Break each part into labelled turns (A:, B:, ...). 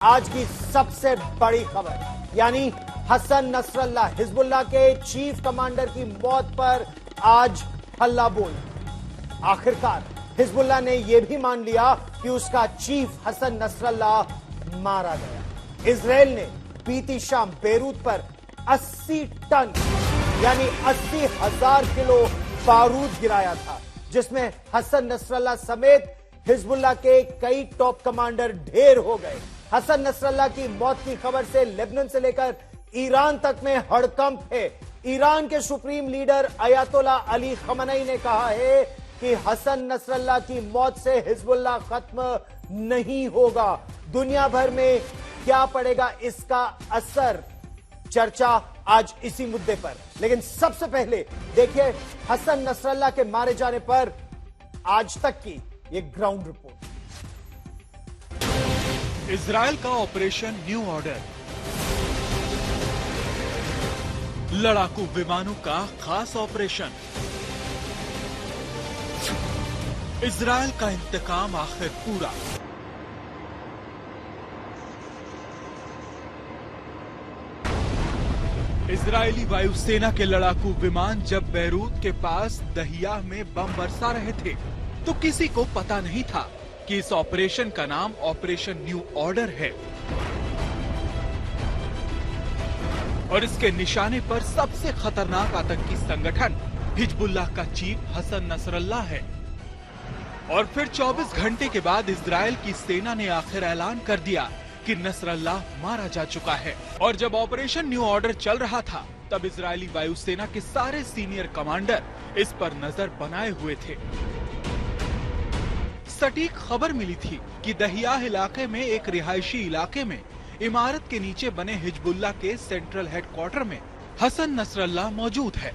A: आज की सबसे बड़ी खबर यानी हसन नसरल्ला हिजबुल्लाह के चीफ कमांडर की मौत पर आज हल्ला बोल। आखिरकार हिजबुल्लाह ने यह भी मान लिया कि उसका चीफ हसन नसरल्ला मारा गया। इजराइल ने बीती शाम बेरूत पर 80 टन यानी 80,000 किलो बारूद गिराया था, जिसमें हसन नसरल्लाह समेत हिजबुल्लाह के कई टॉप कमांडर ढेर हो गए। हसन नसरल्लाह की मौत की खबर से लेबनान से लेकर ईरान तक में हड़कंप है। ईरान के सुप्रीम लीडर अयातोल्ला अली खamenei ने कहा है कि हसन नसरल्लाह की मौत से हिजबुल्लाह खत्म नहीं होगा। दुनिया भर में क्या पड़ेगा इसका असर, चर्चा आज इसी मुद्दे पर। लेकिन सबसे पहले देखिए हसन नसरल्लाह के मारे जाने पर आज तक की ये ग्राउंड रिपोर्ट।
B: इजराइल का ऑपरेशन न्यू ऑर्डर, लड़ाकू विमानों का खास ऑपरेशन, इजराइल का इंतकाम आखिर पूरा। इजरायली वायुसेना के लड़ाकू विमान जब बेरूत के पास दहियाह में बम बरसा रहे थे तो किसी को पता नहीं था कि इस ऑपरेशन का नाम ऑपरेशन न्यू ऑर्डर है और इसके निशाने पर सबसे खतरनाक आतंकी संगठन हिजबुल्लाह का चीफ हसन नसरल्लाह है। और फिर 24 घंटे के बाद इजराइल की सेना ने आखिर ऐलान कर दिया कि नसरल्लाह मारा जा चुका है। और जब ऑपरेशन न्यू ऑर्डर चल रहा था तब इजरायली वायुसेना के सारे सीनियर कमांडर इस पर नजर बनाए हुए थे। सटीक खबर मिली थी कि दहियाह इलाके में एक रिहायशी इलाके में इमारत के नीचे बने हिजबुल्लाह के सेंट्रल हेडक्वार्टर में हसन नसरल्लाह मौजूद है।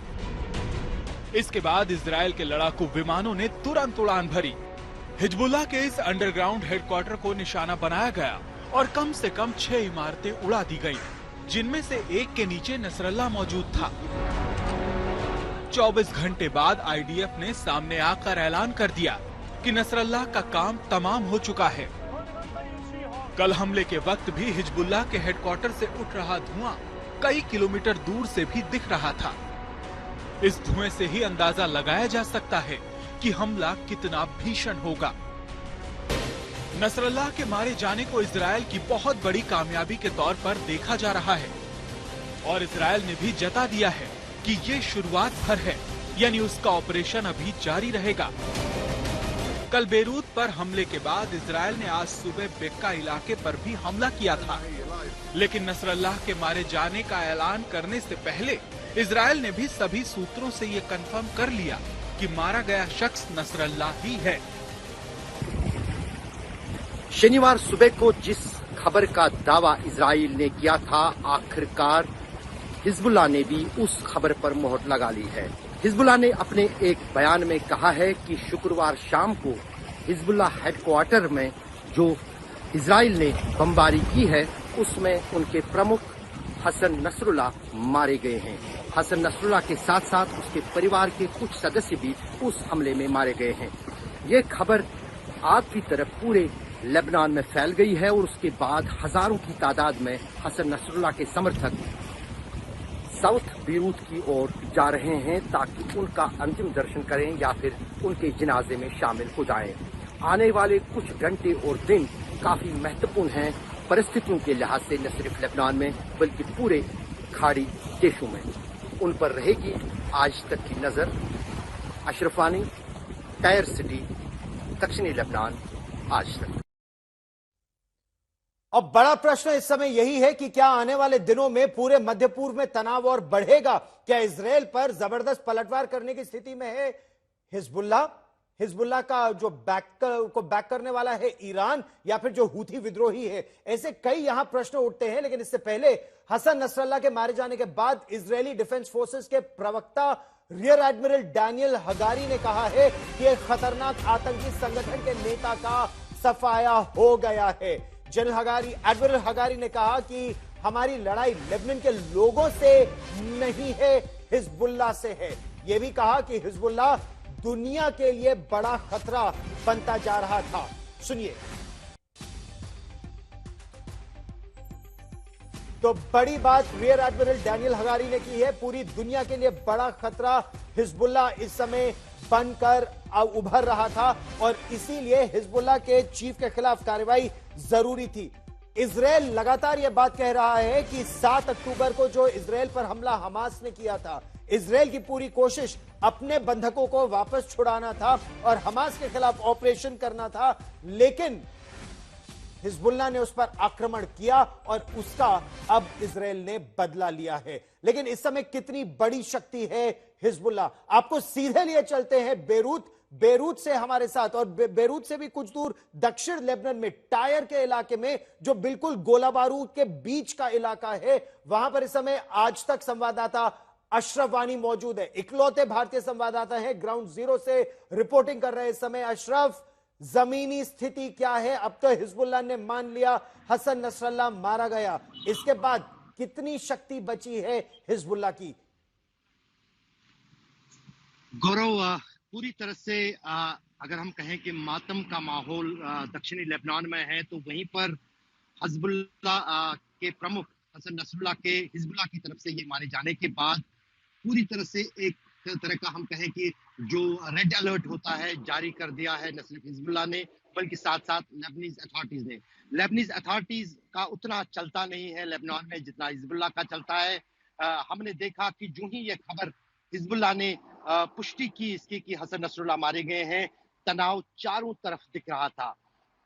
B: इसके बाद इजराइल के लड़ाकू विमानों ने तुरंत उड़ान भरी। हिजबुल्लाह के इस अंडरग्राउंड हेडक्वार्टर को निशाना बनाया गया और कम से कम 6 इमारतें उड़ा दी गईं, जिनमें से एक के नीचे नसरल्लाह मौजूद था। 24 घंटे बाद आईडीएफ ने सामने आकर ऐलान कर दिया कि नसरल्लाह का काम तमाम हो चुका है। कल हमले के वक्त भी हिजबुल्लाह के हेडक्वार्टर से उठ रहा धुआं कई किलोमीटर दूर से भी दिख रहा था। इस धुएं से ही अंदाजा लगाया जा सकता है कि हमला कितना भीषण होगा। नसरल्लाह के मारे जाने को इजराइल की बहुत बड़ी कामयाबी के तौर पर देखा जा रहा है और इजराइल ने भी जता दिया है कि ये शुरुआत भर है, यानी उसका ऑपरेशन अभी जारी रहेगा। कल बेरूत पर हमले के बाद इजराइल ने आज सुबह बेक्का इलाके पर भी हमला किया था, लेकिन नसरल्लाह के मारे जाने का ऐलान करने से पहले इजराइल ने भी सभी सूत्रों से ये कंफर्म कर लिया कि मारा गया शख्स नसरल्लाह ही है।
C: शनिवार सुबह को जिस खबर का दावा इजराइल ने किया था, आखिरकार हिजबुल्लाह ने भी उस खबर पर मोहर लगा ली है। हिजबुल्लाह ने अपने एक बयान में कहा है कि शुक्रवार शाम को हिजबुल्लाह हेडक्वार्टर में जो इजराइल ने बमबारी की है उसमें उनके प्रमुख हसन नसरल्लाह मारे गए हैं। हसन नसरल्लाह के साथ साथ उसके परिवार के कुछ सदस्य भी उस हमले में मारे गए हैं। ये खबर आग की तरफ पूरे लेबनान में फैल गई है और उसके बाद हजारों की तादाद में हसन नसरल्लाह के समर्थक साउथ बेरूत की ओर जा रहे हैं ताकि उनका अंतिम दर्शन करें या फिर उनके जनाजे में शामिल हो जाएं। आने वाले कुछ घंटे और दिन काफी महत्वपूर्ण हैं परिस्थितियों के लिहाज से, न सिर्फ लेबनान में बल्कि पूरे खाड़ी देशों में। उन पर रहेगी आज तक की नजर। अशरफ वानी, टायर सिटी, दक्षिणी लेबनान, आज तक।
A: और बड़ा प्रश्न इस समय यही है कि क्या आने वाले दिनों में पूरे मध्य पूर्व में तनाव और बढ़ेगा? क्या इजराइल पर जबरदस्त पलटवार करने की स्थिति में है हिजबुल्लाह का जो बैक करने वाला है ईरान, या फिर जो हूथी विद्रोही है? ऐसे कई यहां प्रश्न उठते हैं। लेकिन इससे पहले हसन नसरल्लाह के मारे जाने के बाद इजरायली डिफेंस फोर्सेस के प्रवक्ता रियर एडमिरल डैनियल हगारी ने कहा है कि एक खतरनाक आतंकी संगठन के नेता का सफाया हो गया है। एडमिरल हगारी ने कहा कि हमारी लड़ाई लेबनान के लोगों से नहीं है, हिजबुल्लाह से है। यह भी कहा कि हिजबुल्लाह दुनिया के लिए बड़ा खतरा बनता जा रहा था। सुनिए। तो बड़ी बात रियर एडमिरल डैनियल हगारी ने की है। पूरी दुनिया के लिए बड़ा खतरा हिजबुल्लाह इस समय बनकर उभर रहा था और इसीलिए हिजबुल्लाह के चीफ के खिलाफ कार्रवाई जरूरी थी। इजराइल लगातार यह बात कह रहा है कि 7 अक्टूबर को जो इजराइल पर हमला हमास ने किया था, इजराइल की पूरी कोशिश अपने बंधकों को वापस छुड़ाना था और हमास के खिलाफ ऑपरेशन करना था, लेकिन हिजबुल्लाह ने उस पर आक्रमण किया और उसका अब इजराइल ने बदला लिया है। लेकिन इस समय कितनी बड़ी शक्ति है हिजबुल्लाह, आपको सीधे लिए चलते हैं बेरूत से हमारे साथ, और बेरूत से भी कुछ दूर दक्षिण लेबनान में टायर के इलाके में, जो बिल्कुल गोला बारूद के बीच का इलाका है, वहां पर इस समय आज तक संवाददाता अशरफ वानी मौजूद है। इकलौते भारतीय संवाददाता है, ग्राउंड जीरो से रिपोर्टिंग कर रहे इस समय। अशरफ, जमीनी स्थिति क्या है? अब तो हिजबुल्लाह ने मान लिया हसन नसरल्लाह मारा गया, इसके बाद कितनी शक्ति बची है हिजबुल्लाह की?
C: गौरव, पूरी तरह से अगर हम कहें कि मातम का माहौल दक्षिणी लेबनान में है, तो वहीं पर हिजबुल्लाह के प्रमुख हसन नसरुल्लाह के हिजबुल्लाह की तरफ से ये मारे जाने के बाद पूरी तरह से एक तरह का हम कहें कि जो रेड अलर्ट होता है जारी कर दिया है न सिर्फ हिजबुल्लाह ने बल्कि साथ साथ लेबनीज अथॉरिटीज ने। लेबनीज अथॉरिटीज का उतना चलता नहीं है लेबनान में जितना हिजबुल्लाह का चलता है। हमने देखा कि जो ही ये खबर हिजबुल्लाह ने पुष्टि की इसकी कि हसन नसरुल्लाह मारे गए हैं, तनाव चारों तरफ दिख रहा था।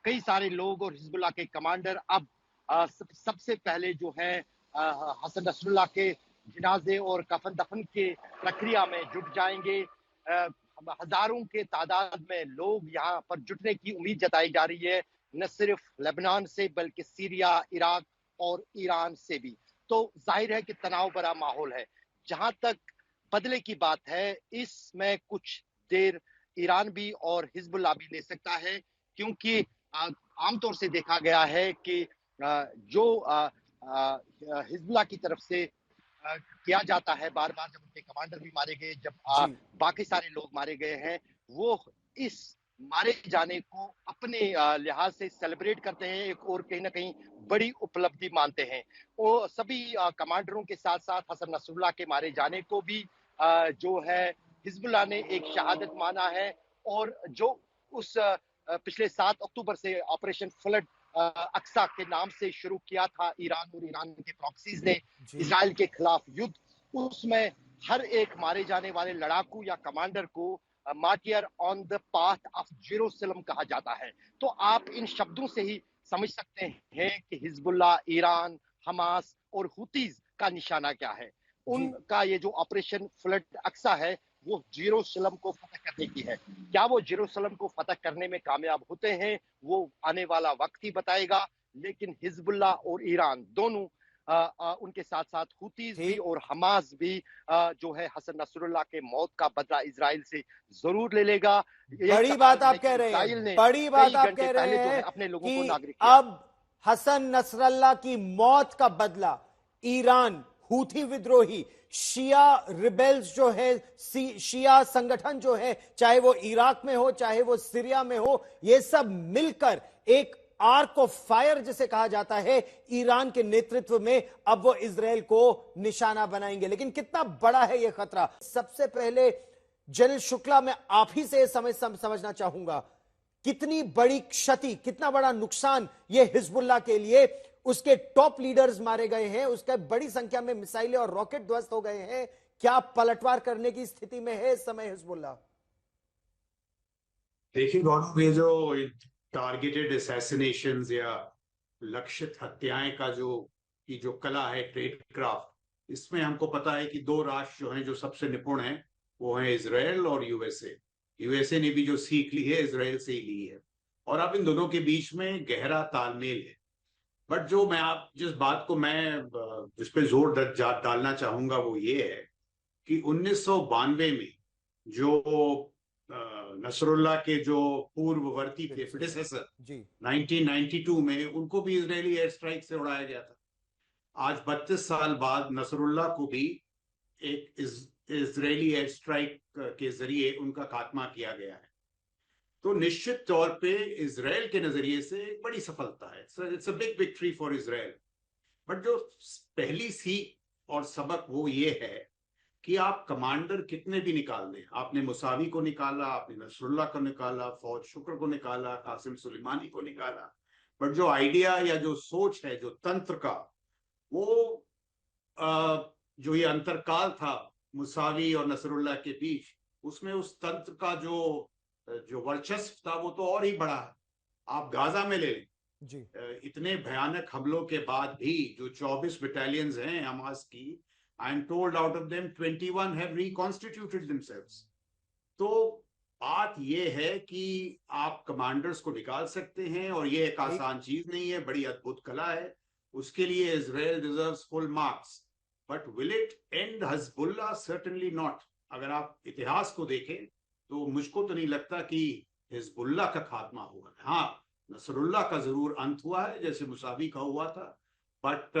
C: कई सारे लोग और हिजबुल्लाह के कमांडर अब सबसे पहले जो है हसन नसरुल्लाह के जनाजे और कफन दफन के प्रक्रिया में जुट जाएंगे। हजारों के तादाद में लोग यहाँ पर जुटने की उम्मीद जताई जा रही है, न सिर्फ लेबनान से बल्कि सीरिया, इराक और ईरान से भी। तो जाहिर है कि तनाव भरा माहौल है। जहां तक बदले की बात है, इसमें कुछ देर ईरान भी और हिजबुल्लाह भी ले सकता है, क्योंकि आमतौर से देखा गया है कि जो हिजबुल्लाह की तरफ से किया जाता है बार बार, जब उनके कमांडर भी मारे गए, जब बाकी सारे लोग मारे गए हैं, वो इस मारे जाने को अपने लिहाज से सेलिब्रेट करते हैं, एक और कहीं ना कहीं बड़ी उपलब्धि मानते हैं। वो सभी कमांडरों के साथ साथ हसन नसरुल्लाह के मारे जाने को भी जो है हिजबुल्लाह ने एक शहादत माना है। और जो उस पिछले 7 अक्टूबर से ऑपरेशन फ्लड अक्सा के नाम से शुरू किया था ईरान और ईरान के प्रॉक्सीज ने इजराइल के खिलाफ युद्ध, उसमें हर एक मारे जाने वाले लड़ाकू या कमांडर को martyr on the path of Jerusalem कहा जाता है। तो आप इन शब्दों से ही समझ सकते हैं कि हिजबुल्लाह, ईरान, हमास और हुतीज का निशाना क्या है। उनका ये जो ऑपरेशन फ्लड अक्सा है वो जेरूसलम को फतह करने की है। क्या वो जेरूसलम को फतह करने में कामयाब होते हैं, वो आने वाला वक्त ही बताएगा। लेकिन हिजबुल्लाह और ईरान दोनों उनके साथ साथ हुतीज भी और हमास भी जो है हसन नसरुल्लाह के मौत का बदला इजराइल से जरूर ले लेगा।
A: बड़ी बात आप कह रहे हैं, बड़ी बात आप कह रहे हैं
C: अपने लोगों को नागरिक
A: अब हसन नसरुल्लाह की मौत का बदला ईरान, हूथी विद्रोही, शिया रिबेल्स जो है, शिया संगठन जो है, चाहे वो इराक में हो चाहे वो सीरिया में हो, ये सब मिलकर एक आर्क ऑफ फायर जिसे कहा जाता है ईरान के नेतृत्व में, अब वो इजराइल को निशाना बनाएंगे। लेकिन कितना बड़ा है ये खतरा? सबसे पहले जनरल शुक्ला, मैं आप ही से समझना चाहूंगा, कितनी बड़ी क्षति, कितना बड़ा नुकसान ये हिजबुल्लाह के लिए, उसके टॉप लीडर्स मारे गए हैं, उसके बड़ी संख्या में मिसाइलें और रॉकेट ध्वस्त हो गए हैं। क्या पलटवार करने की स्थिति में है इस समय हिजबुल्लाह?
D: देखिए गौरव, ये जो टारगेटेड असैसिनेशंस या लक्षित हत्याएं का जो कला है, ट्रेड क्राफ्ट, इसमें हमको पता है कि 2 राष्ट्र जो हैं जो सबसे निपुण हैं वो हैं इजराइल और यूएसए। यूएसए ने भी जो सीख ली है इजराइल से ही ली है, और अब इन दोनों के बीच में गहरा तालमेल है। बट जिस बात को मैं जिस पे जोर डालना चाहूंगा वो ये है कि 1992 में जो नसरुल्लाह के जो पूर्ववर्ती थे, प्रेडेसेसर, 1992 में उनको भी इजरायली एयर स्ट्राइक से उड़ाया गया था। आज 32 साल बाद नसरुल्लाह को भी एक इजरायली एयर स्ट्राइक के जरिए उनका खात्मा किया गया है। तो निश्चित तौर पे इजराइल के नजरिए से एक बड़ी सफलता है। It's a big victory for Israel. But जो पहली सीख और सबक वो ये है कि आप कमांडर कितने भी निकाल दें, आपने मुसावी को निकाला, आपने नसरुल्लाह को निकाला, फौज शुक्र को निकाला, कासिम सुलेमानी को निकाला, बट जो आइडिया या जो सोच है, जो तंत्र का, वो जो ये अंतरकाल था मुसावी और नसरुल्लाह के बीच, उसमें उस तंत्र का जो वर्चस्व था वो तो और ही बड़ा है। आप गाजा में ले लें,
A: जी
D: इतने भयानक हमलों के बाद भी जो 24 बटालियंस हैं हमास की, I am told out of them 21 have reconstituted themselves. तो बात ये है कि आप कमांडर्स को निकाल सकते हैं और ये एक आसान चीज नहीं है, बड़ी अद्भुत कला है। उसके लिए Israel deserves full marks, but will it and Hezbollah? Certainly not. अगर आप इतिहास को देखें तो मुझको तो नहीं लगता कि हिजबुल्लाह का खात्मा हुआ है। हाँ, नसरुल्लाह का जरूर अंत हुआ है, जैसे मुसावी का हुआ था, बट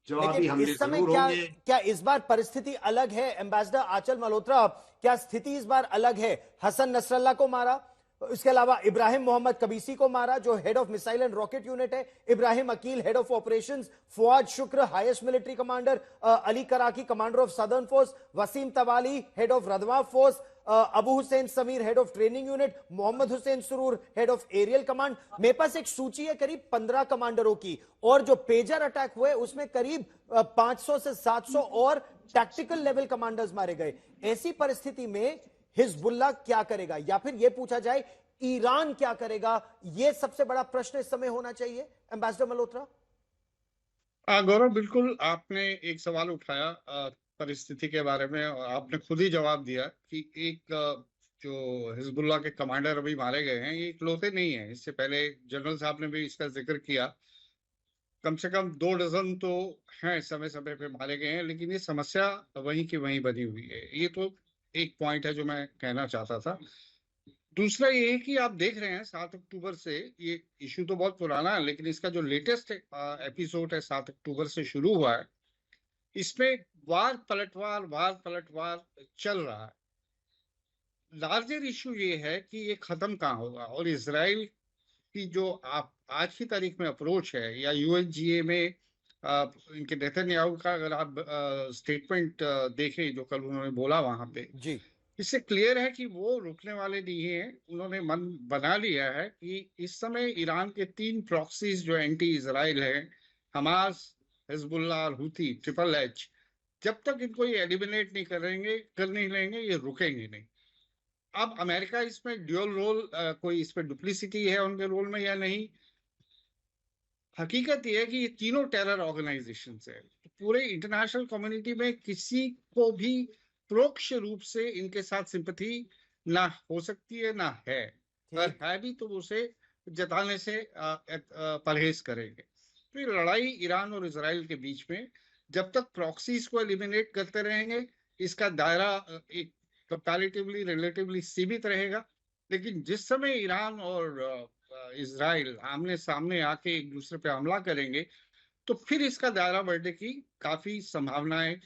D: जवाबी
A: लेकिन
D: हमले
A: इस समय
D: जरूर
A: क्या
D: होंगे।
A: क्या इस बार परिस्थिति अलग है? एम्बेसडर आंचल मल्होत्रा, क्या स्थिति इस बार अलग है? हसन नसरल्लाह को मारा, इसके अलावा इब्राहिम मोहम्मद कबीसी को मारा जो head of missile and rocket unit है, Ibrahim Aqil head of operations, Fuad Shukr highest military commander, Ali Karaki commander of southern force, Wissam Tawil head of Radwan force, Abu Hussein Samir head of training unit, Mohammed Hussein Surur head of aerial command. मेरे पास एक सूची है करीब 15 कमांडरों की, और जो pager attack हुए उसमें करीब 500 से 700 और टैक्टिकल लेवल कमांडर्स मारे गए। ऐसी परिस्थिति में हिजबुल्लाह क्या करेगा, या फिर यह पूछा जाए ईरान क्या करेगा? यह सबसे बड़ा प्रश्न इस समय होना चाहिए एम्बेसडर मल्होत्रा।
E: गौरव, बिल्कुल आपने एक सवाल उठाया परिस्थिति के बारे में, और आपने खुद ही जवाब दिया कि एक जो हिजबुल्लाह के कमांडर अभी मारे गए हैं, ये इकलौते नहीं है। इससे पहले जनरल साहब ने भी इसका जिक्र किया, कम से कम 2 डजन तो हैं समय समय पे मारे गए हैं, लेकिन ये समस्या वहीं की वहीं बनी हुई है। ये तो एक पॉइंट है जो मैं कहना चाहता था। दूसरा ये है कि आप देख रहे हैं 7 अक्टूबर से, ये इशू तो बहुत पुराना है, लेकिन इसका जो लेटेस्ट एपिसोड है 7 अक्टूबर से शुरू हुआ है, इसमें वार पलटवार चल रहा है। लार्जर इशू ये है कि ये खत्म कहाँ होगा, और इजराइल की जो आप आज की तारीख में अप्रोच है, या यूएनजीए में इनके नेतन्याहू का अगर आप स्टेटमेंट देखें जो कल उन्होंने बोला वहां पे,
A: जी
E: इससे क्लियर है कि वो रुकने वाले नहीं है। उन्होंने मन बना लिया है कि इस समय ईरान के 3 प्रॉक्सीज जो एंटी इजराइल है, हमास, हिजबुल्लाह और हुती, ट्रिपल एच, जब तक इनको ये एलिमिनेट नहीं कर नहीं लेंगे, ये रुकेंगे नहीं। अब अमेरिका इसमें ड्यूअल रोल, कोई इसमें डुप्लिसिटी है उनके रोल में या नहीं, हकीकत ये है कि ये तीनों टेरर ऑर्गेनाइजेशन है। पूरे इंटरनेशनल कम्युनिटी में किसी को भी परोक्ष रूप से इनके साथ सिंपैथी ना हो सकती है, ना है, अगर है भी तो उसे जताने से परहेज करेंगे। तो ये लड़ाई ईरान और इजराइल के बीच में जब तक प्रॉक्सीज को एलिमिनेट करते रहेंगे, इसका दायरा एक कंपैरेटिवली रिलेटिवली सीमित रहेगा। लेकिन जिस समय ईरान और इजराइल आमने सामने आके एक दूसरे पे हमला करेंगे, तो फिर इसका दायरा बढ़ने की काफी संभावनाएं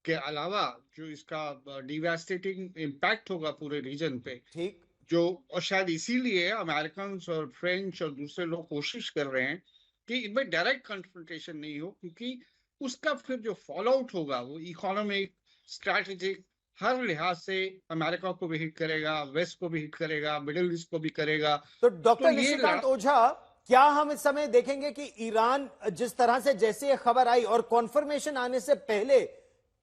E: के अलावा जो इसका डिवास्टेटिंग इम्पैक्ट होगा पूरे रीजन पे,
A: ठीक,
E: जो और शायद इसीलिए अमेरिकन और फ्रेंच और दूसरे लोग कोशिश कर रहे हैं कि इनमें डायरेक्ट कन्फ्रंटेशन नहीं हो, क्योंकि उसका फिर जो फॉल आउट होगा वो इकोनॉमिक, स्ट्रैटेजिक, हर लिहाज से अमेरिका को भी हिट करेगा, वेस्ट को भी हिट करेगा, मिडिल ईस्ट को भी करेगा।
A: तो डॉक्टर
E: ये
A: निशिकांत ओझा, क्या हम इस समय देखेंगे कि ईरान जिस तरह से, जैसे ये खबर आई और कॉन्फर्मेशन आने से पहले,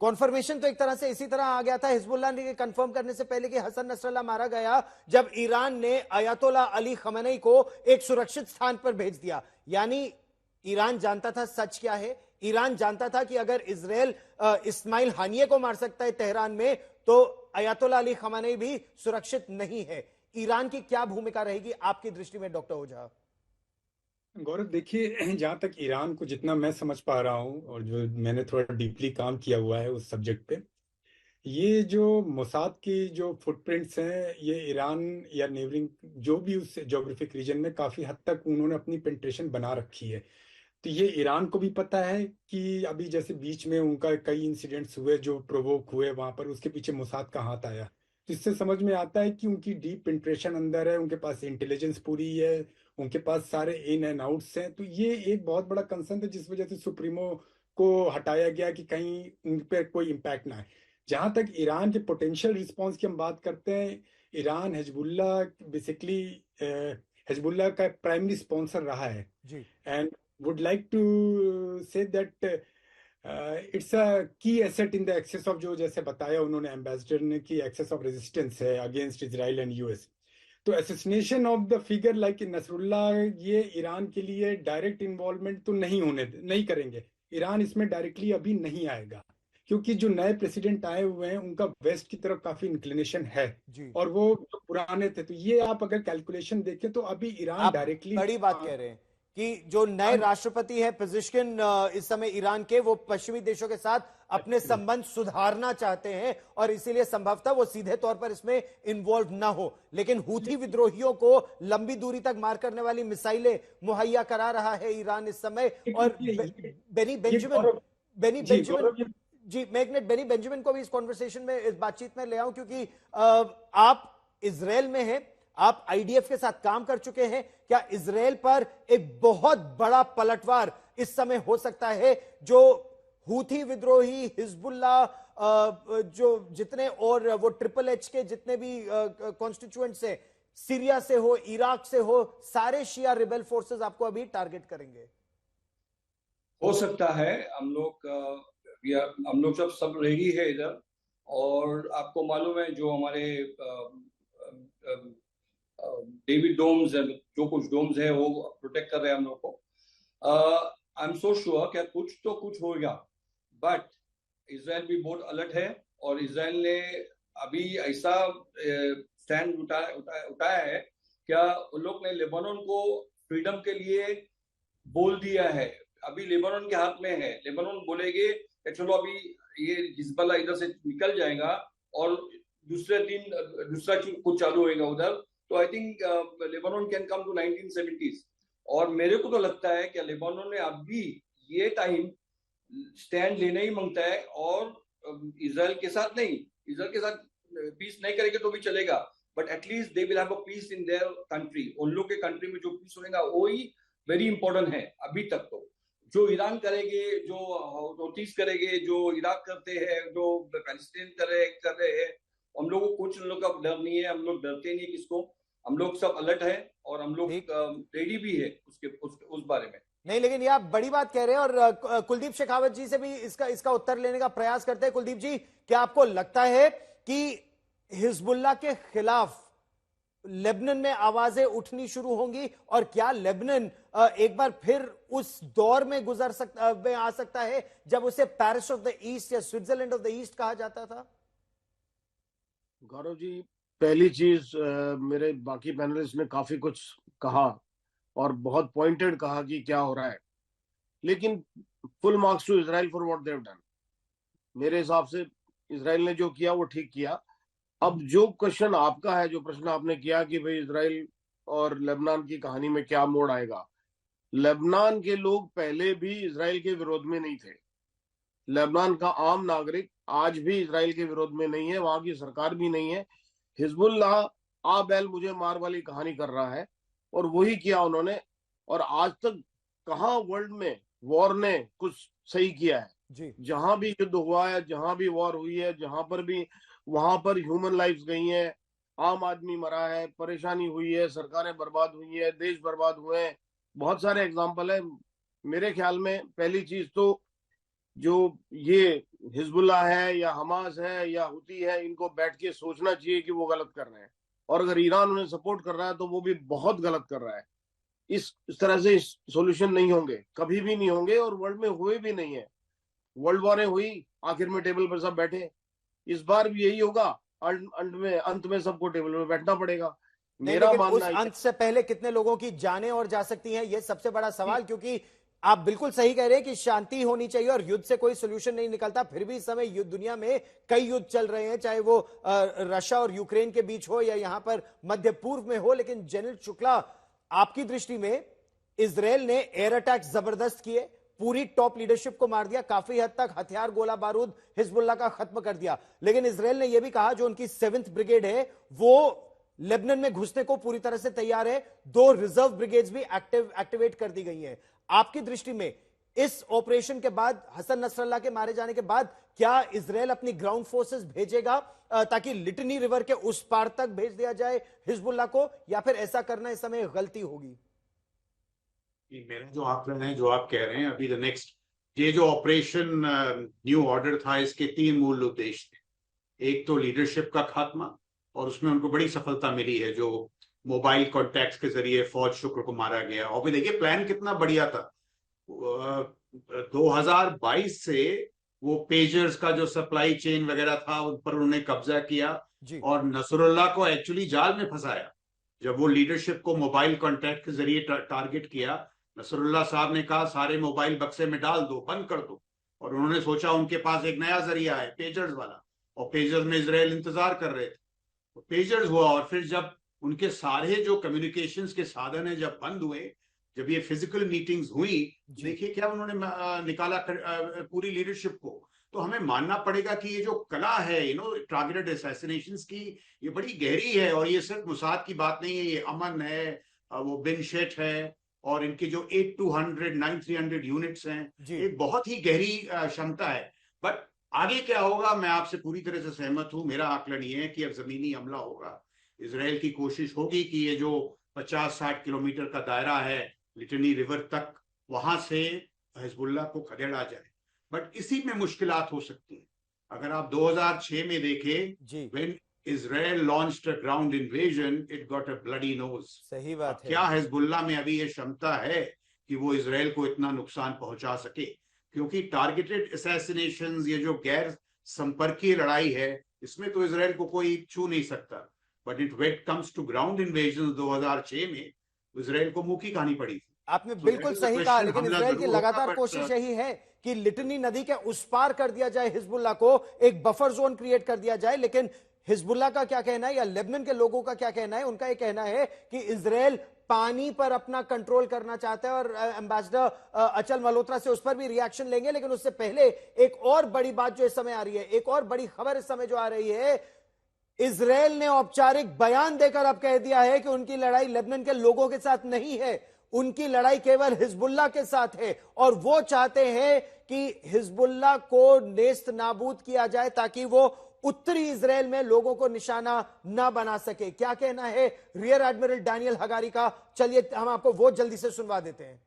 A: कॉन्फर्मेशन तो एक तरह से इसी तरह आ गया था हिजबुल्लाह ने कंफर्म करने से पहले कि हसन नसरल्लाह मारा गया, जब ईरान ने अयतोल्ला अली खमेनी को एक सुरक्षित स्थान पर भेज दिया। यानी ईरान जानता था सच क्या है, ईरान जानता था कि अगर इजराइल इस्माइल हानिये को मार सकता है तेहरान में, तो अयतोल्ला अली खमेनी भी सुरक्षित नहीं है। ईरान की क्या भूमिका रहेगी आपकी दृष्टि में डॉक्टर ओझा?
F: गौरव, देखिए, जहाँ तक ईरान को जितना मैं समझ पा रहा हूँ और जो मैंने थोड़ा डीपली काम किया हुआ है उस सब्जेक्ट पे, ये जो मोसाद की जो फुटप्रिंट्स हैं, ये ईरान या नेबरिंग जो भी उस ज्योग्राफिक रीजन में काफी हद तक उन्होंने अपनी पेंट्रेशन बना रखी है। तो ये ईरान को भी पता है कि अभी जैसे बीच में उनका कई इंसिडेंट्स हुए जो प्रोवोक हुए वहां पर, उसके पीछे मोसाद का हाथ आया। तो इससे समझ में आता है कि उनकी डीप पेंट्रेशन अंदर है, उनके पास इंटेलिजेंस पूरी है, उनके पास सारे इन एंड आउट्स हैं। तो ये एक बहुत बड़ा कंसर्न था जिस वजह से सुप्रीमो को हटाया गया कि कहीं उन पर कोई इम्पैक्ट ना आए। जहां तक ईरान के पोटेंशियल रिस्पॉन्स की हम बात करते हैं, ईरान हिजबुल्ला बेसिकली हिजबुल्ला का प्राइमरी स्पॉन्सर रहा है
A: जी।
F: And would like to say that it's a key asset in the axis of, जो जैसे बताया उन्होंने एम्बेसडर ने, कि एक्सेस ऑफ रेजिस्टेंस है अगेंस्ट इजराइल एंड यूएस। तो assassination of the figure like Nasrallah, ये ईरान के लिए डायरेक्ट इन्वॉल्वमेंट तो नहीं करेंगे। ईरान इसमें डायरेक्टली अभी नहीं आएगा क्योंकि जो नए प्रेसिडेंट आए हुए हैं उनका वेस्ट की तरफ काफी इंक्लिनेशन है
A: जी।
F: और वो जो पुराने थे। तो ये आप अगर कैलकुलेशन देखें तो अभी ईरान
A: आप
F: डायरेक्टली
A: बड़ी बात कह रहे हैं कि जो नए राष्ट्रपति हैं पिज़ेशकिन इस समय ईरान के, वो पश्चिमी देशों के साथ अपने संबंध सुधारना चाहते हैं और इसीलिए संभवतः वो सीधे तौर पर इसमें इन्वॉल्व ना हो, लेकिन हूथी विद्रोहियों को लंबी दूरी तक मार करने वाली मिसाइलें मुहैया करा रहा है ईरान इस समय। और बेनी बेंजामिन जी, मैं एक मिनट बेनी बेंजामिन को भी इस कॉन्वर्सेशन में, इस बातचीत में ले आऊं क्योंकि आप इजराइल में हैं, आप आईडीएफ के साथ काम कर चुके हैं। क्या इजराइल पर एक बहुत बड़ा पलटवार इस समय हो सकता है? जो हूथी विद्रोही, हिजबुल्ला, जो जितने और वो ट्रिपल एच के जितने भी कॉन्स्टिट्यूएंट्स हैं, सीरिया से हो, इराक से हो, सारे शिया रिबेल फोर्सेस आपको अभी टारगेट करेंगे?
G: हो सकता है। हम लोग सब रेडी है इधर, और आपको मालूम है जो हमारे डेविड डोम्स, जो कुछ डोम्स है वो प्रोटेक्ट कर रहे हैं हम लोग को। आई एम सो श्योर क्या कुछ होगा, बट इजराइल भी बहुत अलर्ट है और इजराइल ने अभी ऐसा स्टैंड उठाया है क्या उन लोग ने लेबनान को फ्रीडम के लिए बोल दिया है। अभी लेबनान के हाथ में है, लेबनान बोलेगे चलो अभी ये हिजबुल्लाह इधर से निकल जाएगा और दूसरे दिन दूसरा चीज कुछ चालू होएगा उधर, तो I think Lebanon can come to 1970s। और मेरे को तो लगता है कि लेबनान ने अभी ये टाइम स्टैंड लेना ही मांगता है, और इजराइल के साथ नहीं, इजराइल के साथ पीस नहीं करेंगे तो भी चलेगा, but at least they will have a peace in their country. उन लोग के कंट्री में जो पीस होगा वो ही वेरी इंपॉर्टेंट है अभी तक। तो जो ईरान करेंगे, जो हौतीस करेंगे, जो इराक करते हैं, जो पैलेस्टीन कर रहे हैं, हम लोगों को कुछ, उन लोग का डर नहीं है, हम लोग डरते नहीं किसको, हम लोग सब अलर्ट है और हम लोग रेडी भी है उस बारे में।
A: नहीं, लेकिन ये आप बड़ी बात कह रहे हैं और कुलदीप शेखावत जी से भी इसका उत्तर लेने का प्रयास करते हैं। कुलदीप जी, क्या आपको लगता है कि हिजबुल्लाह के खिलाफ लेबनान में आवाजें उठनी शुरू होंगी, और क्या लेबनान एक बार फिर उस दौर में आ सकता है जब उसे पेरिस ऑफ द ईस्ट या स्विट्जरलैंड ऑफ द ईस्ट कहा जाता था?
H: गौरव जी, पहली चीज, मेरे बाकी पैनलिस्ट ने काफी कुछ कहा और बहुत पॉइंटेड कहा कि क्या हो रहा है, लेकिन full marks to Israel for what they have done. मेरे हिसाब से इजराइल ने जो किया वो ठीक किया। अब जो क्वेश्चन आपका है, जो प्रश्न आपने किया कि भाई इजराइल और लेबनान की कहानी में क्या मोड़ आएगा, लेबनान के लोग पहले भी इजराइल के विरोध में नहीं थे। लेबनान का आम नागरिक आज भी इजराइल के विरोध में नहीं है, वहां की सरकार भी नहीं है। हिजबुल्लाह आ बैल मुझे मार वाली कहानी कर रहा है और वही किया उन्होंने, और आज तक कहां वर्ल्ड में वॉर ने कुछ सही किया है?
A: जी।
H: जहां भी युद्ध हुआ है, जहां भी वॉर हुई है, जहां पर भी, वहां पर ह्यूमन लाइफ्स गई हैं, आम आदमी मरा है, परेशानी हुई है, सरकारें बर्बाद हुई है, देश बर्बाद हुए हैं, बहुत सारे एग्जाम्पल है। मेरे ख्याल में पहली चीज तो जो ये हिजबुल्लाह है या हमास है या हुती है, इनको बैठ के सोचना चाहिए कि वो गलत कर रहे हैं, और अगर ईरान उन्हें सपोर्ट कर रहा है तो वो भी बहुत गलत कर रहा है। इस तरह से सॉल्यूशन नहीं होंगे, कभी भी नहीं होंगे, और वर्ल्ड में हुए भी नहीं है। वर्ल्ड वॉरें हुई, आखिर में टेबल पर सब बैठे, इस बार भी यही होगा, अंत में सबको टेबल पर बैठना पड़ेगा। मेरा मानना है
A: अंत से पहले कितने लोगों की जानें और जा सकती हैं, ये सबसे बड़ा सवाल। क्योंकि आप बिल्कुल सही कह रहे हैं कि शांति होनी चाहिए और युद्ध से कोई सोल्यूशन नहीं निकलता, फिर भी इस समय दुनिया में कई युद्ध चल रहे हैं, चाहे वो रशिया और यूक्रेन के बीच हो या यहां पर मध्य पूर्व में हो। लेकिन जनरल शुक्ला, आपकी दृष्टि में इजराइल ने एयर अटैक जबरदस्त किए, पूरी टॉप लीडरशिप को मार दिया, काफी हद तक हथियार, गोला बारूद हिजबुल्लाह का खत्म कर दिया, लेकिन इजराइल ने यह भी कहा जो उनकी 7th ब्रिगेड है वो लेबनान में घुसने को पूरी तरह से तैयार है। 2 रिजर्व ब्रिगेड्स भी एक्टिवेट कर दी गई हैं। आपकी दृष्टि में इस ऑपरेशन के बाद, हसन नसरल्लाह के मारे जाने के बाद, क्या इजराइल अपनी ग्राउंड फोर्सेस भेजेगा ताकि लिटनी रिवर के उस पार तक भेज दिया जाए हिजबुल्लाह को, या फिर ऐसा करना इस समय गलती होगी?
D: मेरा जो आकलन है, जो आप कह रहे हैं, अभी द नेक्स्ट ये जो ऑपरेशन न्यू ऑर्डर था, इसके 3 मूल उद्देश्य थे। एक तो लीडरशिप का खात्मा, और उसमें उनको बड़ी सफलता मिली है, जो मोबाइल कॉन्टैक्ट्स के जरिए फौज शुक्र को मारा गया। और भी देखिए प्लान कितना बढ़िया था। 2022 से वो पेजर्स का जो सप्लाई चेन वगैरह था उन पर उन्होंने कब्जा किया और नसरुल्लाह को एक्चुअली जाल में फंसाया। जब वो लीडरशिप को मोबाइल कॉन्टैक्ट के जरिए टारगेट किया, नसरुल्लाह साहब ने कहा सारे मोबाइल बक्से में डाल दो, बंद कर दो। और उन्होंने सोचा उनके पास एक नया जरिया है, पेजर्स वाला, और पेजर्स में इजराइल इंतजार कर रहे थे। तो पेजर्स हुआ, और फिर जब उनके सारे जो कम्युनिकेशंस के साधन है जब बंद हुए, जब ये फिजिकल मीटिंग्स हुई, देखिए क्या उन्होंने निकाला पूरी लीडरशिप को। तो हमें मानना पड़ेगा कि ये जो कला है टारगेटेड असैसिनेशंस की, ये बड़ी गहरी है। और ये सिर्फ मुसाद की बात नहीं है, ये अमन है, वो बिन शेट है, और इनके जो 8200 9300 यूनिट्स हैं, एक बहुत ही गहरी क्षमता है। बट आगे क्या होगा, मैं आपसे पूरी तरह से सहमत हूं। मेरा आकलन ये है कि अब जमीनी हमला होगा। इजराइल की कोशिश होगी कि ये जो 50-60 किलोमीटर का दायरा है लिटनी रिवर तक, वहां से हिजबुल्लाह को खदेड़ा जाए। बट इसी में मुश्किलात हो सकती है। अगर आप 2006 में देखें, when Israel launched a ground invasion, it got a bloody nose.
A: सही बात है।
D: क्या हिजबुल्लाह में अभी ये क्षमता है कि वो इजराइल को इतना नुकसान पहुंचा सके? क्योंकि टारगेटेड असैसिनेशंस, ये जो गैर संपर्कीय लड़ाई है, इसमें तो इजराइल को कोई छू नहीं सकता। But it wait comes to ground invasion 2006 में इजराइल को मुंह की कहानी पड़ी थी।
A: आपने बिल्कुल सही कहा, लेकिन इजराइल की लगातार कोशिश यही है कि लिटनी नदी के उस पार कर दिया जाए हिजबुल्लाह को, एक बफर जोन क्रिएट कर दिया जाए। लेकिन हिजबुल्लाह का क्या कहना है, या लेबनान के लोगों का क्या कहना है? उनका यह कहना है कि इजराइल पानी पर अपना कंट्रोल करना चाहता है, और एम्बेसडर अचल मल्होत्रा से उस पर भी रिएक्शन लेंगे। लेकिन उससे पहले एक और बड़ी बात जो इस समय आ रही है, एक और बड़ी खबर इस समय जो आ रही है, इजराइल ने औपचारिक बयान देकर अब कह दिया है कि उनकी लड़ाई लेबनान के लोगों के साथ नहीं है, उनकी लड़ाई केवल हिजबुल्लाह के साथ है। और वो चाहते हैं कि हिजबुल्लाह को नेस्त नाबूद किया जाए ताकि वो उत्तरी इजराइल में लोगों को निशाना न बना सके। क्या कहना है रियर एडमिरल डैनियल हगारी का? चलिए हम आपको वो जल्दी से सुनवा देते हैं।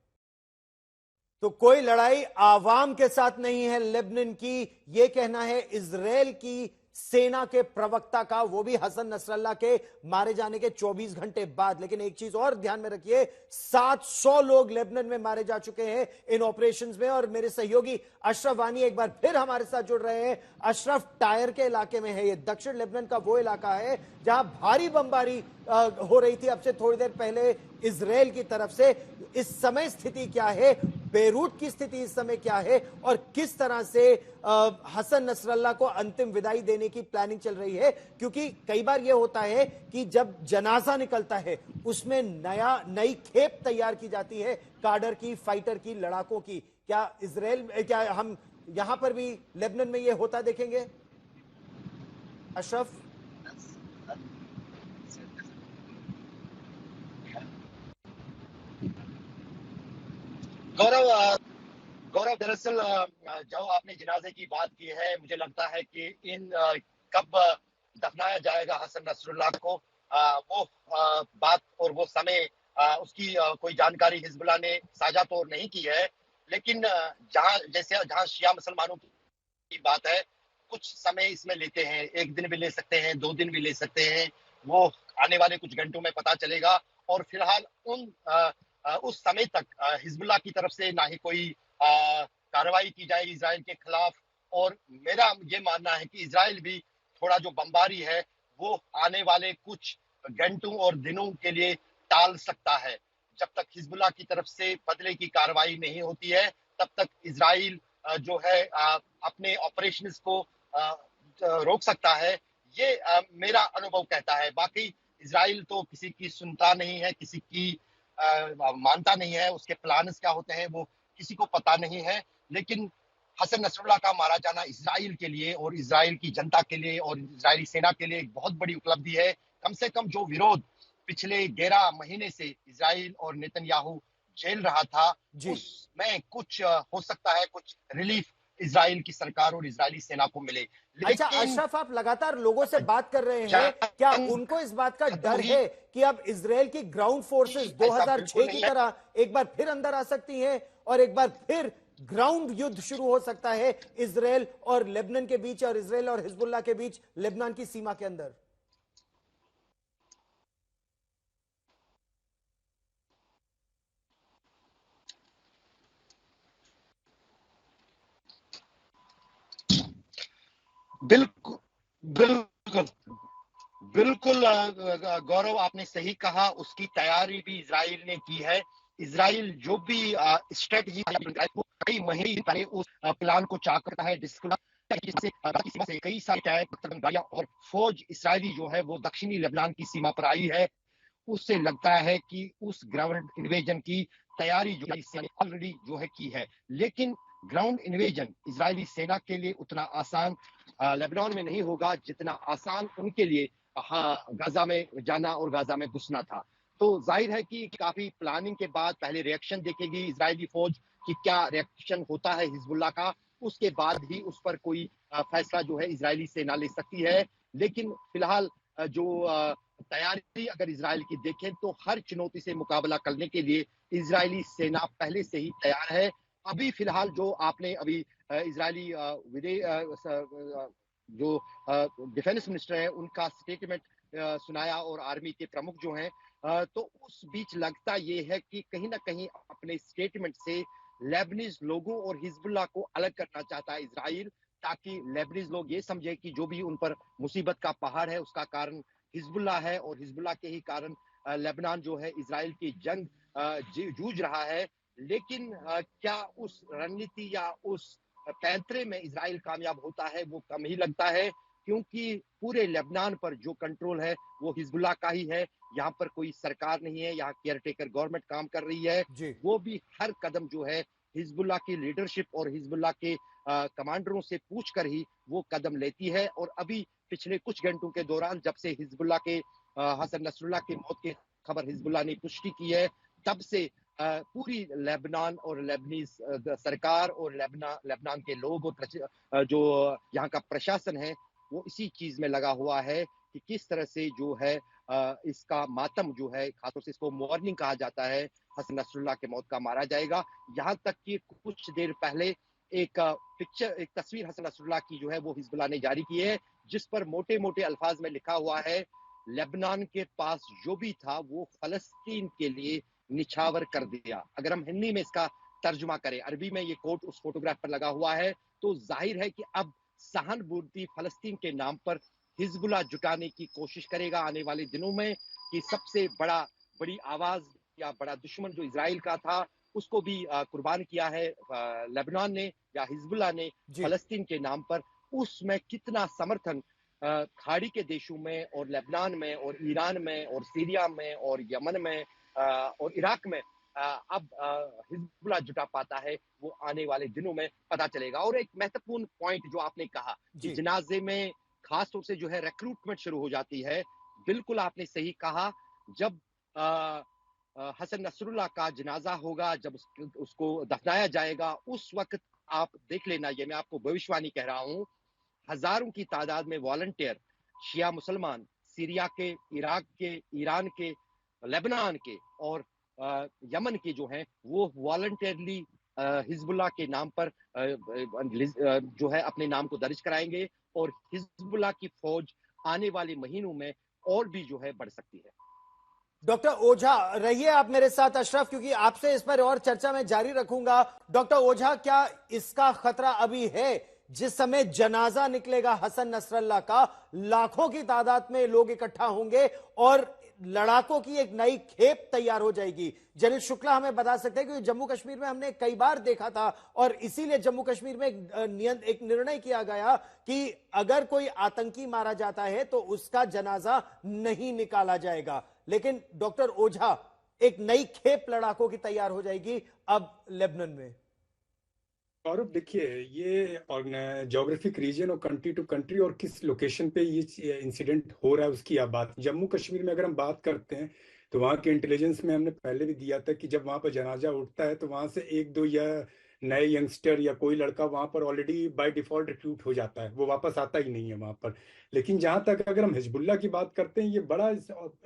A: तो कोई लड़ाई आवाम के साथ नहीं है लेबनान की, यह कहना है इजराइल की सेना के प्रवक्ता का, वो भी हसन नसरल्लाह के मारे जाने के 24 घंटे बाद। लेकिन एक चीज और ध्यान में रखिए, 700 लोग लेबनान में मारे जा चुके हैं इन ऑपरेशंस में। और मेरे सहयोगी अशरफ वानी एक बार फिर हमारे साथ जुड़ रहे हैं। अशरफ, टायर के इलाके में है ये, दक्षिण लेबनान का वो इलाका है जहां भारी बमबारी हो रही थी अब से थोड़ी देर पहले इजराइल की तरफ से। इस समय स्थिति क्या है, बेरूत की स्थिति इस समय क्या है, और किस तरह से हसन नसरल्लाह को अंतिम विदाई देने की प्लानिंग चल रही है? क्योंकि कई बार यह होता है कि जब जनाजा निकलता है उसमें नई खेप तैयार की जाती है, कार्डर की, फाइटर की, लड़ाकों की। क्या इजराइल, क्या हम यहां पर भी लेबनान में यह होता देखेंगे अशरफ?
C: गौरव, दरअसल जो आपने जनाजे की बात की है, मुझे लगता है कि इन कब दफनाया जाएगा हसन नसरुल्लाह को, वो बात और वो समय, उसकी कोई जानकारी हिजबुल्लाह ने साझा तो नहीं की है। लेकिन जहां शिया मुसलमानों की बात है, कुछ समय इसमें लेते हैं, 1 दिन भी ले सकते हैं, 2 दिन भी ले सकते हैं, वो आने वाले कुछ घंटों में पता चलेगा। और फिलहाल उस समय तक हिजबुल्लाह की तरफ से ना ही कोई कार्रवाई की जाएगी इजराइल के खिलाफ। और मेरा ये मानना है कि इजराइल भी थोड़ा जो बमबारी है वो आने वाले कुछ घंटों और दिनों के लिए टाल सकता है। जब तक हिजबुल्लाह की तरफ से बदले की कार्रवाई नहीं होती है, तब तक इजराइल जो है अपने ऑपरेशंस को रोक सकता है, ये मेरा अनुभव कहता है। बाकी इजराइल तो किसी की सुनता नहीं है, किसी की मानता नहीं है, उसके प्लान्स क्या होते हैं वो किसी को पता नहीं है। लेकिन हसन नसरुल्लाह का मारा जाना इजराइल के लिए और इजराइल की जनता के लिए और इजरायली सेना के लिए एक बहुत बड़ी उपलब्धि है। कम से कम जो विरोध पिछले 11 महीने से इजराइल और नेतन्याहू झेल रहा था, उसमें कुछ हो सकता है कुछ रिलीफ इजराइल की सरकार और इजरायली सेना को मिले।
A: अच्छा अशरफ, आप लगातार लोगों से बात कर रहे हैं, क्या उनको इस बात का डर है कि अब इजराइल की ग्राउंड फोर्सेस 2006 की तरह एक बार फिर अंदर आ सकती हैं और एक बार फिर ग्राउंड युद्ध शुरू हो सकता है इजराइल और लेबनान के बीच और इजराइल और हिजबुल्लाह के बीच लेबनान की सीमा के अंदर?
C: बिल्कुल बिल्कुल बिल्कुल गौरव, आपने सही कहा। उसकी तैयारी भी इजराइल ने की है। इजराइल जो भी स्ट्रेटजी कई महीने पहले उस प्लान को चाक करता है, से कई सारी गाड़ियां और फौज इजरायली जो है वो दक्षिणी लेबनान की सीमा पर आई है। उससे लगता है कि उस ग्राउंड इन्वेजन की तैयारी जो ऑलरेडी जो है की है, लेकिन ग्राउंड इन्वेजन इजरायली सेना के लिए उतना आसान लेबनान में नहीं होगा जितना आसान उनके लिए गाजा में जाना और गाजा में घुसना था। तो जाहिर है कि काफी प्लानिंग के बाद पहले रिएक्शन देखेगी इजरायली फौज कि क्या रिएक्शन होता है हिजबुल्लाह का, उसके बाद ही उस पर कोई फैसला जो है इजरायली सेना ले सकती है। लेकिन फिलहाल जो तैयारी अगर इजराइल की देखें तो हर चुनौती से मुकाबला करने के लिए इजरायली सेना पहले से ही तैयार है। अभी फिलहाल जो आपने अभी इजरायली जो डिफेंस मिनिस्टर है उनका स्टेटमेंट सुनाया और आर्मी के प्रमुख जो हैं, तो उस बीच लगता ये है कि कहीं ना कहीं अपने स्टेटमेंट से लेबनीज लोगों और हिजबुल्लाह को अलग करना चाहता है इजराइल, ताकि लेबनीज लोग ये समझे कि जो भी उन पर मुसीबत का पहाड़ है उसका कारण हिजबुल्लाह है और हिजबुल्लाह के ही कारण लेबनान जो है इजराइल की जंग जूझ रहा है। लेकिन क्या उस रणनीति या उस पैंतरे में इजराइल कामयाब होता है, वो कम ही लगता है, क्योंकि पूरे लेबनान पर जो कंट्रोल है वो हिजबुल्लाह का ही है। यहाँ पर कोई सरकार नहीं है, यहाँ केयरटेकर गवर्नमेंट काम कर रही है। वो भी हर कदम जो है हिजबुल्लाह की लीडरशिप और हिजबुल्लाह के कमांडरों से पूछकर ही वो कदम लेती है। और अभी पिछले कुछ घंटों के दौरान जब से हिजबुल्लाह के हसन नसरुल्लाह की मौत की खबर हिजबुल्लाह ने पुष्टि की है, तब से पूरी लेबनान और लेबनीज सरकार और लेबनान के लोग और जो यहाँ का प्रशासन है वो इसी चीज में लगा हुआ है कि किस तरह से जो है इसका मातम जो है, खासतौर से इसको मॉर्निंग कहा जाता है, हसन नसरुल्लाह के मौत का मारा जाएगा। यहाँ तक कि कुछ देर पहले एक तस्वीर हसन नसरुल्लाह की जो है वो हिजबुल्लाह ने जारी की है, जिस पर मोटे मोटे अल्फाज में लिखा हुआ है, लेबनान के पास जो भी था वो फलस्तीन के लिए निछावर कर दिया। अगर हम हिंदी में इसका तर्जुमा करें, अरबी में ये कोट उस फोटोग्राफ पर लगा हुआ है, तो जाहिर है कि अब सहानुभूति फलस्तीन के नाम पर हिजबुल्लाह जुटाने की कोशिश करेगा आने वाले दिनों में, कि सबसे बड़ी आवाज या बड़ा दुश्मन जो इजराइल का था उसको भी कुर्बान किया है लेबनान ने या हिजबुल्लाह ने फलस्तीन के नाम पर। उसमें कितना समर्थन खाड़ी के देशों में और लेबनान में और ईरान में और सीरिया में और यमन में और इराक में अब हिजबुल्लाह जुटा पाता है, वो आने वाले दिनों में पता चलेगा। और एक महत्वपूर्ण पॉइंट जो आपने कहा कि जनाजे में खास तौर से जो है रिक्रूटमेंट शुरू हो जाती है, बिल्कुल आपने सही कहा। जब हसन नसरुल्लाह का जनाजा होगा, जब उसको दफनाया जाएगा, उस वक्त आप देख लेना, ये मैं आपको भविष्यवाणी कह रहा हूँ, हजारों की तादाद में वॉलंटियर शिया मुसलमान सीरिया के, इराक के, ईरान के, लेबनान के और यमन के जो हैं वो वॉलंटियरली हिजबुल्लाह के नाम पर जो है अपने नाम को दर्ज कराएंगे और हिजबुल्लाह की फौज आने वाले महीनों में और भी जो है बढ़ सकती है।
A: डॉक्टर ओझा रहिए आप मेरे साथ अशरफ, क्योंकि आपसे इस पर और चर्चा मैं जारी रखूंगा। डॉक्टर ओझा, क्या इसका खतरा अभी है जिस समय जनाजा निकलेगा हसन नसरल्लाह का, लाखों की तादाद में लोग इकट्ठा होंगे और लड़ाकों की एक नई खेप तैयार हो जाएगी? जलील शुक्ला हमें बता सकते हैं कि जम्मू कश्मीर में हमने कई बार देखा था और इसीलिए जम्मू कश्मीर में एक निर्णय किया गया कि अगर कोई आतंकी मारा जाता है तो उसका जनाजा नहीं निकाला जाएगा। लेकिन डॉक्टर ओझा, एक नई खेप लड़ाकों की तैयार हो जाएगी अब लेबनान में।
F: गौरव देखिए, ये ज्योग्राफिक रीजन और कंट्री टू कंट्री और किस लोकेशन पे ये इंसिडेंट हो रहा है उसकी आप बात, जम्मू कश्मीर में अगर हम बात करते हैं तो वहाँ के इंटेलिजेंस में हमने पहले भी दिया था कि जब वहाँ पर जनाजा उठता है तो वहाँ से एक दो या नए यंगस्टर या कोई लड़का वहाँ पर ऑलरेडी बाय डिफॉल्ट रिक्रूट हो जाता है, वो वापस आता ही नहीं है वहाँ पर। लेकिन जहाँ तक अगर हम हिजबुल्लाह की बात करते हैं, ये बड़ा,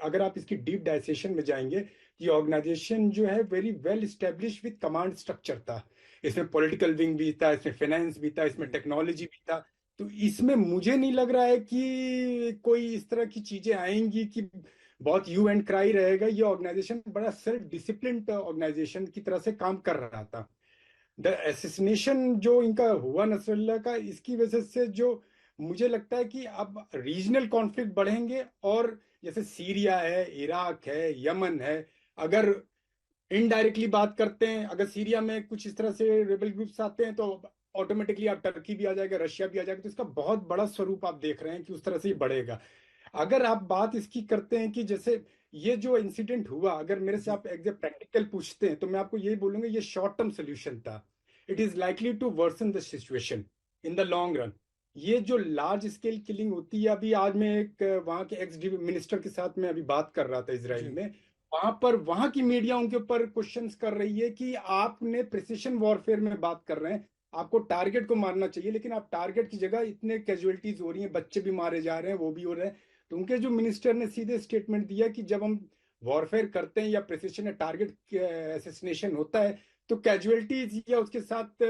F: अगर आप इसकी डीप डाइसेशन में जाएंगे, ये ऑर्गेनाइजेशन जो है very well establish with command structure था। इसमें पॉलिटिकल विंग भी था, इसमें फाइनेंस भी था, इसमें टेक्नोलॉजी भी था। तो इसमें मुझे नहीं लग रहा है कि कोई इस तरह की चीजें आएंगी कि बहुत यू एंड क्राई रहेगा। ये ऑर्गेनाइजेशन बड़ा सेल्फ डिसिप्लिन ऑर्गेनाइजेशन की तरह से काम कर रहा था। द एसेसिनेशन जो इनका हुआ नसरुल्लाह का, इसकी वजह से जो मुझे लगता है कि अब रीजनल कॉन्फ्लिक्ट बढ़ेंगे, और जैसे सीरिया है, इराक है, यमन है, अगर इनडायरेक्टली बात करते हैं, अगर सीरिया में कुछ इस तरह से रेबल ग्रुप्स आते हैं तो ऑटोमेटिकली आप टर्की भी आ जाएगा, रशिया भी आ जाएगा। तो इसका बहुत बड़ा स्वरूप आप देख रहे हैं कि उस तरह से ही बढ़ेगा। अगर आप बात इसकी करते हैं कि जैसे ये जो इंसिडेंट हुआ, अगर मेरे से आप एग्जैक्ट प्रैक्टिकल पूछते हैं तो मैं आपको यही बोलूंगा, ये शॉर्ट टर्म सोल्यूशन था। It is likely to worsen the situation in the long run. ये जो लार्ज स्केल किलिंग होती है, अभी आज मैं एक वहां के एक्स मिनिस्टर के साथ मैं अभी बात कर रहा था इजराइल में, वहां की मीडिया उनके ऊपर क्वेश्चंस कर रही है कि आपने प्रिसिशन वॉरफेयर में बात कर रहे हैं, आपको टारगेट को मारना चाहिए, लेकिन आप टारगेट की जगह इतने कैजुअलिटीज हो रही हैं, बच्चे भी मारे जा रहे हैं, वो भी हो रहे हैं। तो उनके जो मिनिस्टर ने सीधे स्टेटमेंट दिया कि जब हम वॉरफेयर करते हैं या प्रिसिशन या टारगेट असैसिनेशन होता है तो कैजुअलिटीज या उसके साथ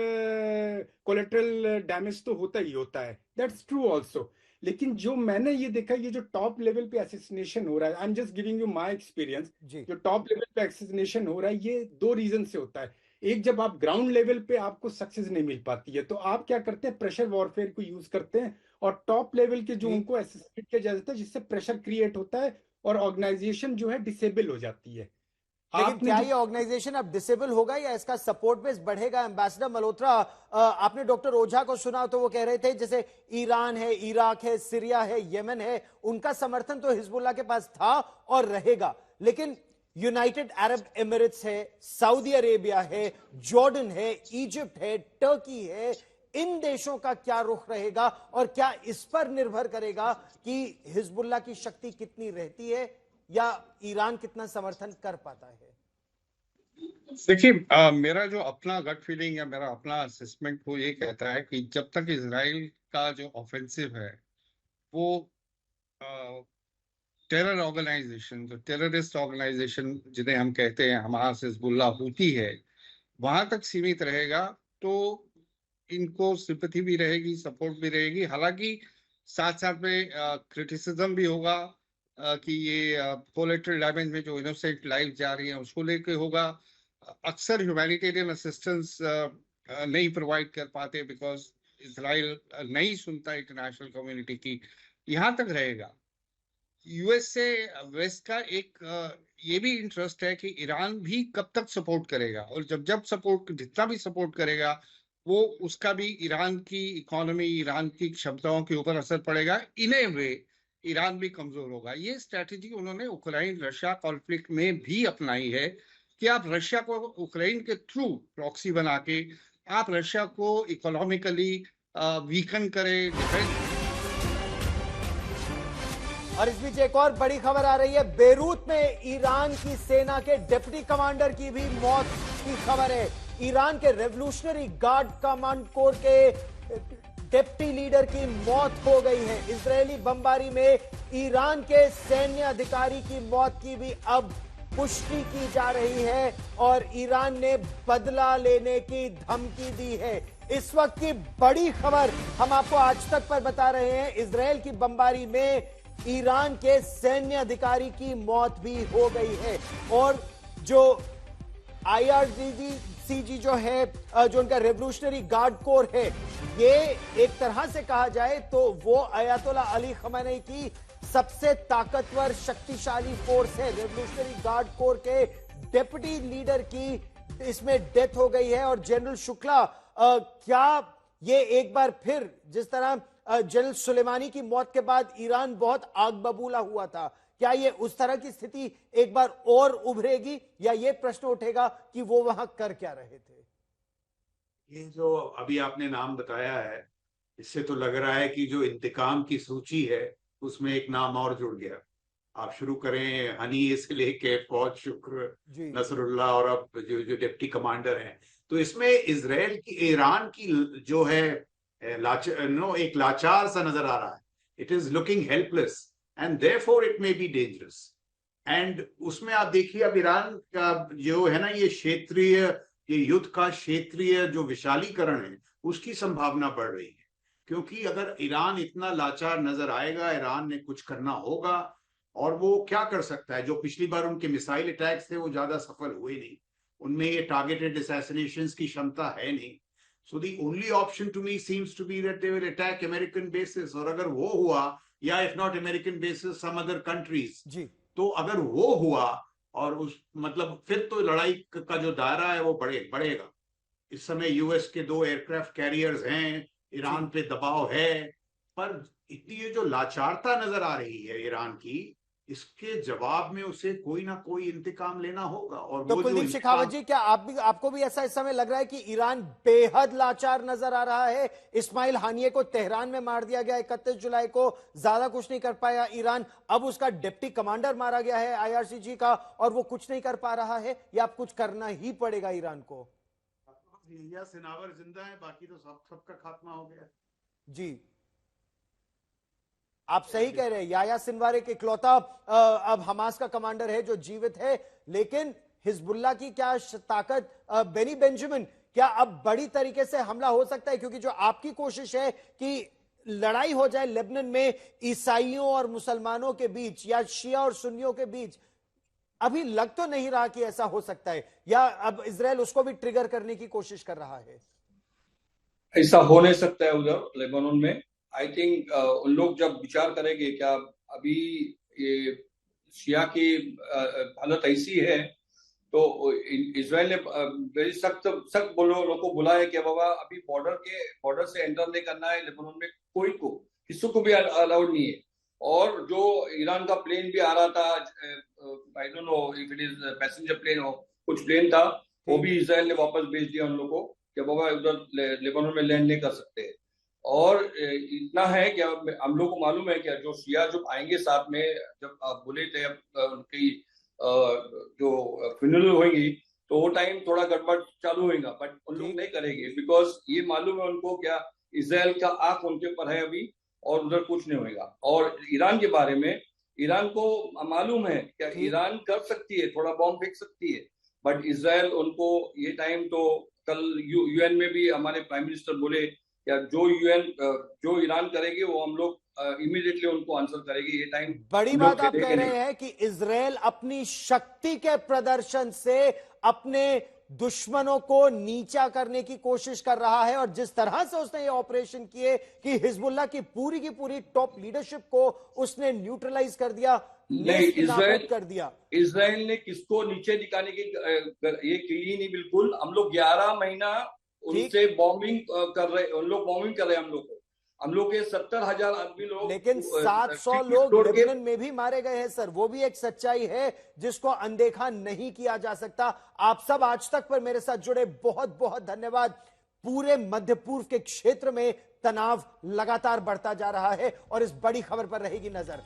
F: कोलेटरल डैमेज तो होता ही होता है। That's true also. लेकिन जो मैंने ये देखा, ये जो टॉप लेवल पे असैसिनेशन हो रहा है, I am just giving you my experience, जो टॉप लेवल पे असैसिनेशन हो रहा है, ये दो रीजन से होता है। एक, जब आप ग्राउंड लेवल पे आपको सक्सेस नहीं मिल पाती है तो आप क्या करते हैं, प्रेशर वॉरफेयर को यूज करते हैं, और टॉप लेवल के जो उनको असैसिनेट किया जाता है, जिससे प्रेशर क्रिएट होता है और ऑर्गेनाइजेशन जो है डिसेबल हो जाती है।
A: लेकिन क्या ये ऑर्गेनाइजेशन अब डिसेबल होगा या इसका सपोर्ट बेस बढ़ेगा? एम्बेसडर मल्होत्रा, आपने डॉक्टर ओझा को सुना तो वो कह रहे थे जैसे ईरान है, इराक है, सीरिया है, यमन है, उनका समर्थन तो हिजबुल्लाह के पास था और रहेगा, लेकिन यूनाइटेड अरब एमिरेट्स है, सऊदी अरेबिया है, जॉर्डन है, इजिप्ट है, टर्की है, इन देशों का क्या रुख रहेगा और क्या इस पर निर्भर करेगा कि हिजबुल्लाह की शक्ति कितनी रहती है या ईरान कितना समर्थन कर पाता है?
E: देखिए, मेरा जो अपना गट फीलिंग या मेरा अपना असेसमेंट वो ये कहता है कि जब तक इजराइल का जो ऑफेंसिव है वो टेरर ऑर्गेनाइजेशन, जो टेररिस्ट ऑर्गेनाइजेशन जिन्हें हम कहते हैं हमास, हिजबुल्लाह, हूती है, वहां तक सीमित रहेगा तो इनको सिंपैथी भी रहेगी, सपोर्ट भी रहेगी। हालांकि साथ साथ में क्रिटिसिज्म भी होगा कि ये कोलेटरल डैमेज में जो इनोसेंट लाइफ जा रही है उसको लेके होगा। अक्सर ह्यूमैनिटेरियन असिस्टेंस नहीं प्रोवाइड कर पाते बिकॉज इजराइल नहीं सुनता इंटरनेशनल कम्युनिटी की, यहाँ तक रहेगा। यूएसए वेस्ट का एक ये भी इंटरेस्ट है कि ईरान भी कब तक सपोर्ट करेगा, और जब सपोर्ट, जितना भी सपोर्ट करेगा वो उसका भी ईरान की इकोनॉमी, ईरान की क्षमताओं के ऊपर असर पड़ेगा। इन ए वे ईरान भी कमजोर होगा। ये स्ट्रैटेजी उन्होंने यूक्रेन रशिया कॉन्फ्लिक्ट में भी अपनाई है कि आप रशिया को यूक्रेन के थ्रू प्रॉक्सी बना के आप रशिया को इकोनॉमिकली वीकन करें, डिफेंस।
A: और इस बीच एक और बड़ी खबर आ रही है, बेरूत में ईरान की सेना के डिप्टी कमांडर की भी मौत की खबर है। ईरान के रेवोल्यूशनरी गार्ड कमांड कोर के डिप्टी लीडर की मौत हो गई है। इजरायली बमबारी में ईरान के सैन्य अधिकारी की मौत की भी अब पुष्टि की जा रही है और ईरान ने बदला लेने की धमकी दी है। इस वक्त की बड़ी खबर हम आपको आज तक पर बता रहे हैं, इजरायल की बमबारी में ईरान के सैन्य अधिकारी की मौत भी हो गई है और जो IRGC जो है, जो उनका रेवोल्यूशनरी गार्ड कोर है, ये एक तरह से कहा जाए तो वो अयातोल्ला अली खमेनी की सबसे ताकतवर शक्तिशाली फोर्स है। रेवोल्यूशनरी गार्ड कोर के डेप्यूटी लीडर की इसमें डेथ हो गई है। और जनरल शुक्ला, क्या ये एक बार फिर जिस तरह जनरल सुलेमानी की मौत के बाद ईरान बहुत आग बबूला हुआ था, क्या ये उस तरह की स्थिति एक बार और उभरेगी या ये प्रश्न उठेगा कि वो वहां कर क्या रहे थे?
D: ये जो अभी आपने नाम बताया है, इससे तो लग रहा है कि जो इंतकाम की सूची है उसमें एक नाम और जुड़ गया। आप शुरू करें हनी से लेके फौज शुक्र,
A: जी
D: नसरुल्लाह और अब जो डिप्टी कमांडर हैं, तो इसमें इजराइल की, ईरान की जो है एक लाचार सा नजर आ रहा है। It is looking helpless and therefore it may be dangerous. And उसमें आप देखिए अब ईरान का जो है ना, ये युद्ध का क्षेत्रीय जो विशालीकरण है उसकी संभावना बढ़ रही है। क्योंकि अगर ईरान इतना लाचार नजर आएगा, ईरान ने कुछ करना होगा, और वो क्या कर सकता है? जो पिछली बार उनके मिसाइल अटैक्स थे वो ज्यादा सफल हुए नहीं, उनमें ये टारगेटेड असैसिनेशंस की क्षमता है नहीं। So the only option to me seems to be that they will attack American bases, और अगर वो हुआ, या if not American bases some other countries,
A: जी
D: तो अगर वो हुआ और उस मतलब फिर तो लड़ाई का जो दायरा है वो बढ़ेगा। इस समय यूएस के 2 एयरक्राफ्ट कैरियर्स हैं, ईरान पे दबाव है, पर इतनी ये जो लाचारता नजर आ रही है ईरान की, इसके जवाब में उसे कोई ना कोई इंतकाम लेना होगा। और
A: तो
D: वो जो
A: कुलदीप शेखावत जी, क्या आपको भी ऐसा इस समय लग रहा है कि ईरान बेहद लाचार नजर आ रहा है? इस्माइल हानिये को तेहरान में मार दिया गया 31 जुलाई को, ज्यादा कुछ नहीं कर पाया ईरान। अब उसका डिप्टी कमांडर मारा गया है आईआरजीसी का, और वो कुछ नहीं कर पा रहा है, या अब कुछ करना ही पड़ेगा ईरान को?
D: या सिनावर जिंदा है, बाकी तो सबका खात्मा हो गया।
A: जी, आप सही कह रहे हैं। याया सिनवार एक इकलौता अब हमास का कमांडर है जो जीवित है, लेकिन हिजबुल्लाह की क्या ताकत, बेनी बेंजामिन, क्या अब बड़ी तरीके से हमला हो सकता है? क्योंकि जो आपकी कोशिश है कि लड़ाई हो जाए लेबनान में ईसाइयों और मुसलमानों के बीच, या शिया और सुन्नियों के बीच, अभी लग तो नहीं रहा कि ऐसा हो सकता है, या अब इजराइल उसको भी ट्रिगर करने की कोशिश कर रहा है?
G: ऐसा हो नहीं सकता है उधर लेबनान में। आई थिंक उन लोग जब विचार करेंगे क्या अभी ये शिया की हालत ऐसी है, तो इजराइल ने वेरी सख्त लोगों को बुलाया है कि बाबा अभी बॉर्डर से एंटर नहीं करना है लेबनान में, किसी को भी अलाउड नहीं है। और जो ईरान का प्लेन भी आ रहा था, I don't know if it is passenger plane हो, कुछ प्लेन था, वो भी इजराइल ने वापस भेज दिया उन लोगों को कि बाबा उधर लेबनान में लैंड नहीं कर सकते। और इतना है कि हम लोग को मालूम है कि जो शिया जो आएंगे साथ में, जब आप बोले थे उनकी जो फ्यूनरल होगी तो वो टाइम थोड़ा गड़बड़ चालू होगा, बट उन लोग नहीं करेंगे, बिकॉज ये मालूम है उनको क्या इजराइल का आंख उनके ऊपर है अभी, और उधर कुछ नहीं होगा। और ईरान के बारे में, ईरान को मालूम है क्या ईरान कर सकती है, थोड़ा बॉम्ब फेंक सकती है, बट इजराइल उनको ये टाइम, तो कल यूएन में भी हमारे प्राइम मिनिस्टर बोले या जो ईरान करेगी वो हम लोग इमीडिएटली उनको आंसर करेगी। ये टाइम
A: बड़ी बात आप कह रहे हैं कि इजराइल अपनी शक्ति के प्रदर्शन से अपने दुश्मनों को नीचा करने की कोशिश कर रहा है, और जिस तरह से उसने ये ऑपरेशन किए कि हिजबुल्लाह की पूरी टॉप लीडरशिप को उसने न्यूट्रलाइज कर दिया,
G: नहीं इजराइल
A: कर दिया।
G: इजराइल ने किसको नीचे दिखाने की ये की ही नहीं, बिल्कुल। हम लोग 11 महीना उनसे बॉम्बिंग कर रहे, उन लोग बॉम्बिंग कर रहे हैं हम लोग के 70,000 आदमी लोग,
A: लेकिन 700 लोग लेबनान में भी मारे गए हैं सर, वो भी एक सच्चाई है जिसको अनदेखा नहीं किया जा सकता। आप सब आज तक पर मेरे साथ जुड़े, बहुत बहुत धन्यवाद। पूरे मध्य पूर्व के क्षेत्र में तनाव लगातार बढ़ता जा रहा है और इस बड़ी खबर पर रहेगी नजर।